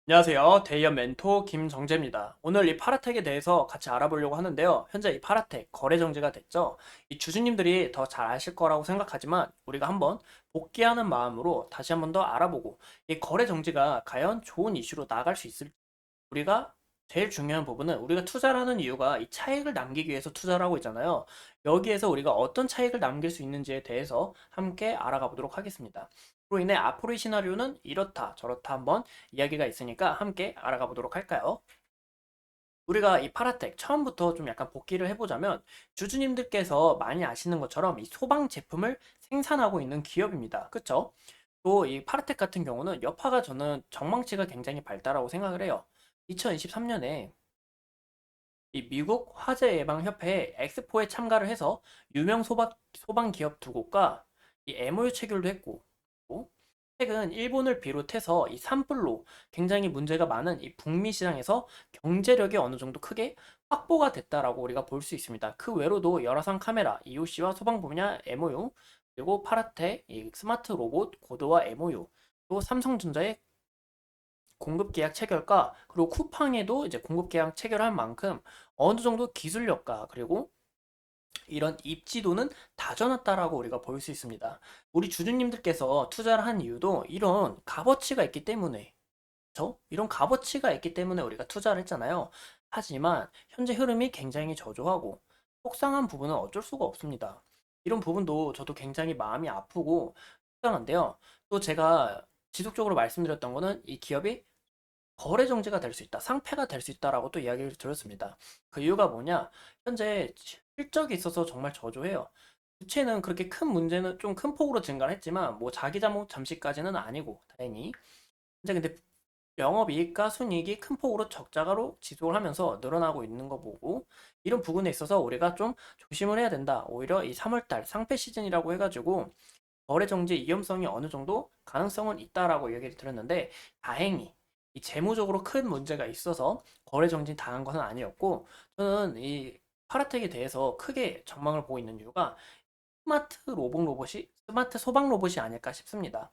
안녕하세요. 대이어 멘토 김정재입니다. 오늘 이 파라텍에 대해서 같이 알아보려고 하는데요. 현재 이 파라텍 거래 정지가 됐죠. 이 주주님들이 더 잘 아실 거라고 생각하지만 우리가 한번 복귀하는 마음으로 다시 한번 더 알아보고 이 거래 정지가 과연 좋은 이슈로 나아갈 수 있을지 우리가 제일 중요한 부분은 우리가 투자를 하는 이유가 이 차익을 남기기 위해서 투자를 하고 있잖아요. 여기에서 우리가 어떤 차익을 남길 수 있는지에 대해서 함께 알아가 보도록 하겠습니다. 그로 인해 앞으로의 시나리오는 이렇다 저렇다 한번 이야기가 있으니까 함께 알아가 보도록 할까요? 우리가 이 파라텍 처음부터 좀 약간 복기를 해보자면 주주님들께서 많이 아시는 것처럼 이 소방 제품을 생산하고 있는 기업입니다. 그쵸? 또 이 파라텍 같은 경우는 여파가 저는 전망치가 굉장히 밝다라고 생각을 해요. 2023년에 이 미국 화재 예방 협회의 엑스포에 참가를 해서 유명 소방 기업 두 곳과 이 MOU 체결도 했고, 또 최근 일본을 비롯해서 이 산불로 굉장히 문제가 많은 이 북미 시장에서 경제력이 어느 정도 크게 확보가 됐다라고 우리가 볼 수 있습니다. 그 외로도 열화상 카메라, EOC와 소방 분야 MOU, 그리고 파라텍, 이 스마트 로봇 고도와 MOU, 또 삼성전자의 공급 계약 체결과 그리고 쿠팡에도 이제 공급 계약 체결한 만큼 어느 정도 기술력과 그리고 이런 입지도는 다져놨다라고 우리가 볼 수 있습니다. 우리 주주님들께서 투자를 한 이유도 이런 값어치가 있기 때문에 이런 값어치가 있기 때문에 우리가 투자를 했잖아요. 하지만 현재 흐름이 굉장히 저조하고 속상한 부분은 어쩔 수가 없습니다. 이런 부분도 저도 굉장히 마음이 아프고 속상한데요. 또 제가 지속적으로 말씀드렸던 거는 이 기업이 거래 정지가 될 수 있다, 상폐가 될 수 있다라고 또 이야기를 들었습니다. 그 이유가 뭐냐? 현재 실적이 있어서 정말 저조해요. 부채는 그렇게 큰 문제는 좀 큰 폭으로 증가를 했지만 뭐 자기 잘못 잠시까지는 아니고 다행히 현재 근데 영업이익과 순이익이 큰 폭으로 적자로 지속을 하면서 늘어나고 있는 거 보고 이런 부분에 있어서 우리가 좀 조심을 해야 된다. 오히려 이 3월달 상폐 시즌이라고 해가지고 거래 정지 위험성이 어느 정도 가능성은 있다라고 얘기를 들었는데 다행히 이 재무적으로 큰 문제가 있어서 거래 정지 당한 것은 아니었고 저는 이 파라텍에 대해서 크게 전망을 보고 있는 이유가 스마트 소방 로봇이 아닐까 싶습니다.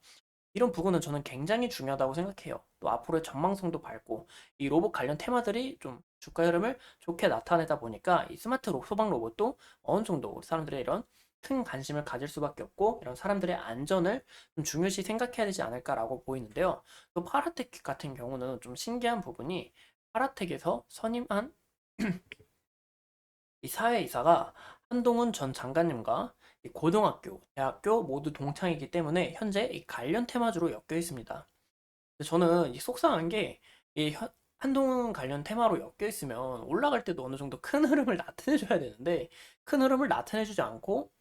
이런 부분은 저는 굉장히 중요하다고 생각해요. 또 앞으로의 전망성도 밝고 이 로봇 관련 테마들이 좀 주가 흐름을 좋게 나타내다 보니까 이 소방 로봇도 어느 정도 우리 사람들의 이런 큰 관심을 가질 수밖에 없고 이런 사람들의 안전을 좀 중요시 생각해야 되지 않을까라고 보이는데요. 또 파라텍 같은 경우는 좀 신기한 부분이 파라텍에서 선임한 이 사회이사가 한동훈 전 장관님과 이 고등학교, 대학교 모두 동창이기 때문에 현재 이 관련 테마주로 엮여 있습니다. 저는 이 속상한 게 이 한동훈 관련 테마로 엮여 있으면 올라갈 때도 어느 정도 큰 흐름을 나타내줘야 되는데 큰 흐름을 나타내주지 않고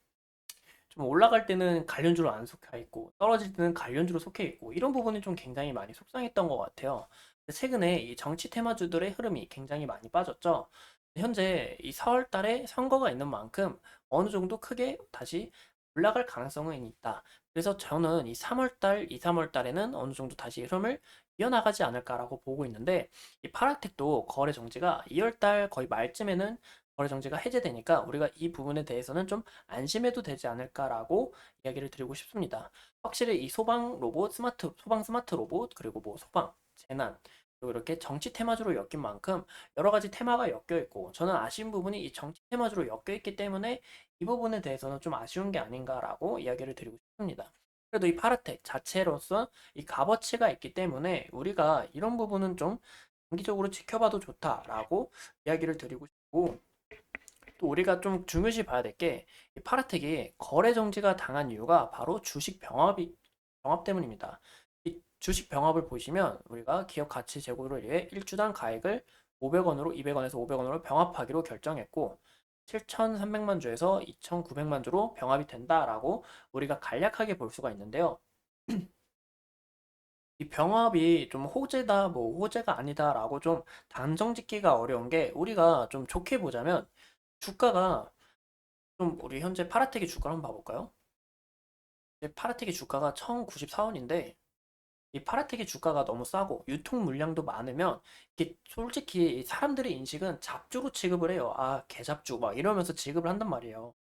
좀 올라갈 때는 관련주로 안 속해 있고 떨어질 때는 관련주로 속해 있고 이런 부분이 좀 굉장히 많이 속상했던 것 같아요. 최근에 이 정치 테마주들의 흐름이 굉장히 많이 빠졌죠. 현재 이 4월 달에 선거가 있는 만큼 어느 정도 크게 다시 올라갈 가능성은 있다. 그래서 저는 이 3월 달, 2, 3월 달에는 어느 정도 다시 흐름을 이어나가지 않을까라고 보고 있는데 이 파라텍도 거래 정지가 2월 달 거의 말쯤에는 거래 정지가 해제되니까 우리가 이 부분에 대해서는 좀 안심해도 되지 않을까라고 이야기를 드리고 싶습니다. 확실히 이 소방 스마트 로봇, 그리고 뭐 소방, 재난, 그리고 이렇게 정치 테마주로 엮인 만큼 여러 가지 테마가 엮여 있고, 저는 아쉬운 부분이 이 정치 테마주로 엮여 있기 때문에 이 부분에 대해서는 좀 아쉬운 게 아닌가라고 이야기를 드리고 싶습니다. 그래도 이 파라텍 자체로서 이 값어치가 있기 때문에 우리가 이런 부분은 좀 장기적으로 지켜봐도 좋다라고 이야기를 드리고 싶고, 또 우리가 좀 중요시 봐야 될 게 파라텍이 거래 정지가 당한 이유가 바로 병합 때문입니다. 이 주식 병합을 보시면 우리가 기업 가치 제고를 위해 1주당 가액을 500원으로 200원에서 500원으로 병합하기로 결정했고 7,300만 주에서 2,900만 주로 병합이 된다라고 우리가 간략하게 볼 수가 있는데요. 이 병합이 좀 호재다, 뭐 호재가 아니다라고 좀 단정 짓기가 어려운 게 우리가 좀 좋게 보자면 주가가 좀 우리 현재 파라텍의 주가를 한번 봐볼까요? 파라텍의 주가가 1,094원인데 이 파라텍의 주가가 너무 싸고 유통 물량도 많으면 이게 솔직히 사람들의 인식은 잡주로 취급을 해요. 아, 개잡주 막 이러면서 지급을 한단 말이에요.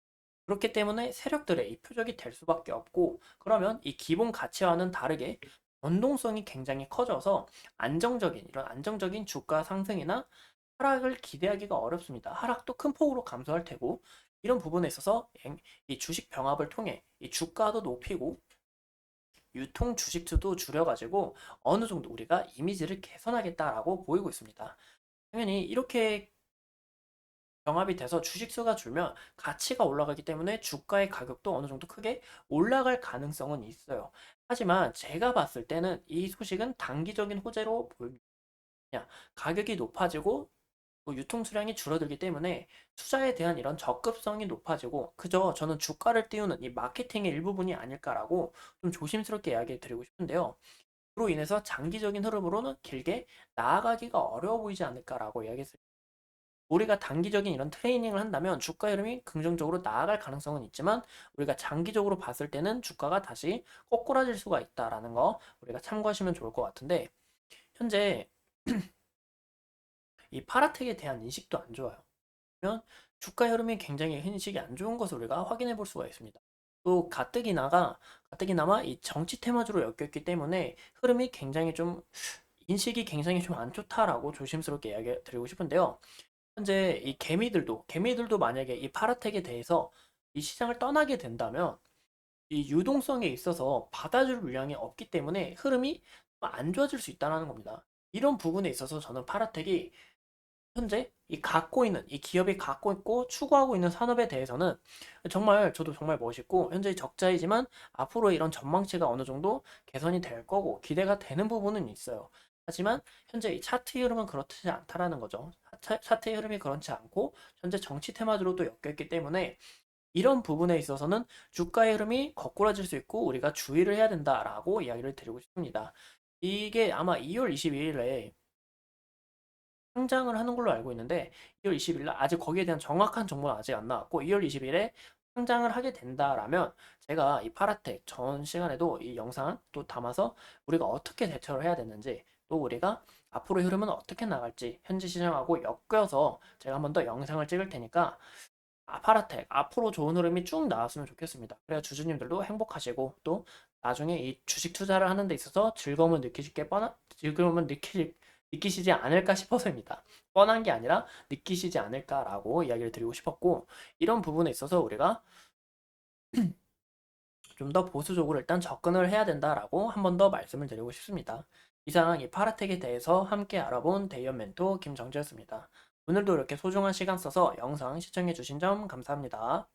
그렇기 때문에 세력들의 이 표적이 될 수밖에 없고 그러면 이 기본 가치와는 다르게 변동성이 굉장히 커져서 이런 안정적인 주가 상승이나 하락을 기대하기가 어렵습니다. 하락도 큰 폭으로 감소할 테고 이런 부분에 있어서 이 주식 병합을 통해 이 주가도 높이고 유통 주식수도 줄여가지고 어느 정도 우리가 이미지를 개선하겠다라고 보이고 있습니다. 당연히 이렇게 병합이 돼서 주식수가 줄면 가치가 올라가기 때문에 주가의 가격도 어느 정도 크게 올라갈 가능성은 있어요. 하지만 제가 봤을 때는 이 소식은 단기적인 호재로 보입니다. 가격이 높아지고 유통 수량이 줄어들기 때문에 투자에 대한 이런 적급성이 높아지고 그저 저는 주가를 띄우는 이 마케팅의 일부분이 아닐까라고 좀 조심스럽게 이야기 드리고 싶은데요. 그로 인해서 장기적인 흐름으로는 길게 나아가기가 어려워 보이지 않을까라고 이야기했습니다. 우리가 단기적인 이런 트레이닝을 한다면 주가 흐름이 긍정적으로 나아갈 가능성은 있지만 우리가 장기적으로 봤을 때는 주가가 다시 꼬꾸라질 수가 있다라는 거 우리가 참고하시면 좋을 것 같은데 현재 이 파라텍에 대한 인식도 안 좋아요. 그러면 주가 흐름이 굉장히 인식이 안 좋은 것을 우리가 확인해 볼 수가 있습니다. 또 가뜩이나마 이 정치 테마주로 엮였기 때문에 흐름이 굉장히 좀 인식이 굉장히 좀 안 좋다라고 조심스럽게 이야기 드리고 싶은데요. 현재 이 개미들도 만약에 이 파라텍에 대해서 이 시장을 떠나게 된다면 이 유동성에 있어서 받아줄 물량이 없기 때문에 흐름이 안 좋아질 수 있다는 겁니다. 이런 부분에 있어서 저는 파라텍이 현재 이 기업이 갖고 있고 추구하고 있는 산업에 대해서는 정말 저도 정말 멋있고 현재 적자이지만 앞으로 이런 전망치가 어느 정도 개선이 될 거고 기대가 되는 부분은 있어요. 하지만 현재 이 차트 흐름은 그렇지 않다라는 거죠. 차트의 흐름이 그렇지 않고 현재 정치 테마주로도 엮였기 때문에 이런 부분에 있어서는 주가의 흐름이 거꾸라질 수 있고 우리가 주의를 해야 된다라고 이야기를 드리고 싶습니다. 이게 아마 2월 22일에 상장을 하는 걸로 알고 있는데 2월 20일 날 아직 거기에 대한 정확한 정보는 아직 안 나왔고 2월 20일에 상장을 하게 된다라면 제가 이 파라텍 전 시간에도 이 영상 또 담아서 우리가 어떻게 대처를 해야 되는지 또 우리가 앞으로의 흐름은 어떻게 나갈지 현지 시장하고 엮여서 제가 한번 더 영상을 찍을 테니까 파라텍 앞으로 좋은 흐름이 쭉 나왔으면 좋겠습니다. 그래야 주주님들도 행복하시고 또 나중에 이 주식 투자를 하는 데 있어서 즐거움을 느끼시지 않을까 싶어서입니다. 뻔한 게 아니라 느끼시지 않을까라고 이야기를 드리고 싶었고 이런 부분에 있어서 우리가 좀 더 보수적으로 일단 접근을 해야 된다라고 한 번 더 말씀을 드리고 싶습니다. 이상 이 파라텍에 대해서 함께 알아본 대이언 멘토 김정재였습니다. 오늘도 이렇게 소중한 시간 써서 영상 시청해주신 점 감사합니다.